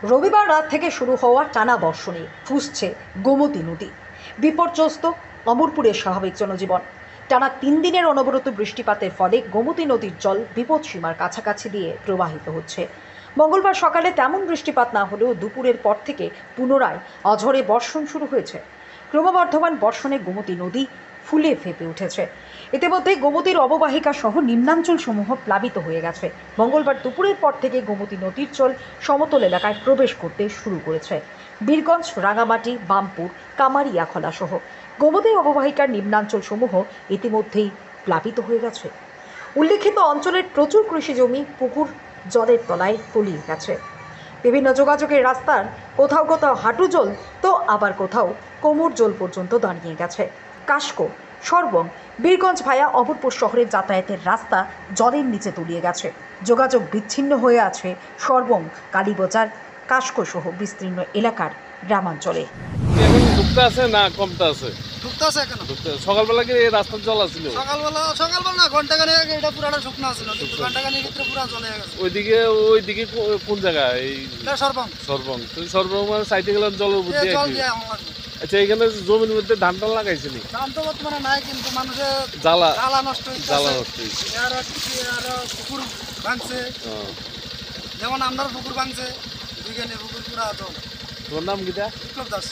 রবিবার রাত থেকে শুরু হওয়া টানা বর্ষণে ফুঁসছে গোমতী নদী। বিপর্যস্ত অমরপুরের স্বাভাবিক জনজীবন। টানা 3 দিনের অনবরত বৃষ্টিপাতের ফলে গোমতী নদীর জল বিপদসীমার কাছাকাছি দিয়ে প্রবাহিত হচ্ছে। মঙ্গলবার সকালে তেমন বৃষ্টিপাত না হলেও দুপুরের পর থেকে পুনরায় অঝরে বর্ষণ শুরু হয়েছে। ক্রমবর্ধমান বর্ষণে গোমতী নদী ফুলে ফেঁপে উঠেছে। ইতিমধ্যে গোমতীর অববাহিকা সহ নিম্নাঞ্চল সমূহ প্লাবিত হয়ে গেছে। মঙ্গলবার দুপুরের পর থেকে গোমতী নদীর জল সমতল এলাকায় প্রবেশ করতে শুরু করেছে। বীরগঞ্জ, রাঙামাটি, বামপুর, কামারিয়াখলা সহ গোমতী অববাহিকার নিম্নাঞ্চল সমূহ ইতিমধ্যেই প্লাবিত হয়ে গেছে। উল্লেখিত অঞ্চলের প্রচুর কৃষি জমি, পুকুর জলের তলায় তলিয়ে গেছে। বিভিন্ন যোগাযোগের রাস্তার কোথাও কোথাও হাঁটু জল, তো আবার কোথাও কোমর জল পর্যন্ত দাঁড়িয়ে গেছে। কাস্কো, সরবং, বীরগঞ্জ ভায়া অমরপুর শহরের যাতায়াতের রাস্তা জলের নিচে তলিয়ে গেছে। যোগাযোগ বিচ্ছিন্ন হয়ে আছে সরবং, কালীবাজার, কাস্কো সহ বিস্তীর্ণ এলাকার গ্রামাঞ্চলে। এখন ঢুকতে আছে না কমতে আছে? ঢুকতে আছে কেন? সকালবেলা কি এই রাস্তার জল আছিল? সকালবেলা না, ঘন্টাখানেক আগে এটা পুরাটা শুকনো আছিল, কিন্তু ঘন্টাখানেক ভিতরে পুরা জলে গেছে। ওইদিকে কোন জায়গায়? এই এটা সরবং। সরবং। তো সরবং মানে সাইডে গেলাম জলের উপর দিয়ে। জল দিয়ে আমার লাগবে। আচ্ছা, এখানে জমির মধ্যে ধান টান লাগাইছিলি? ধান তো বর্তমানে নাই, কিন্তু মানুষের জ্বালা নষ্ট হইছে। আর পুকুর ভাঙছে, যেমন আমরা পুকুর ভাঙছে, দুইখানে পুকুর পুরা জল। তোমার নাম কিটা? বিপ্লব দাস।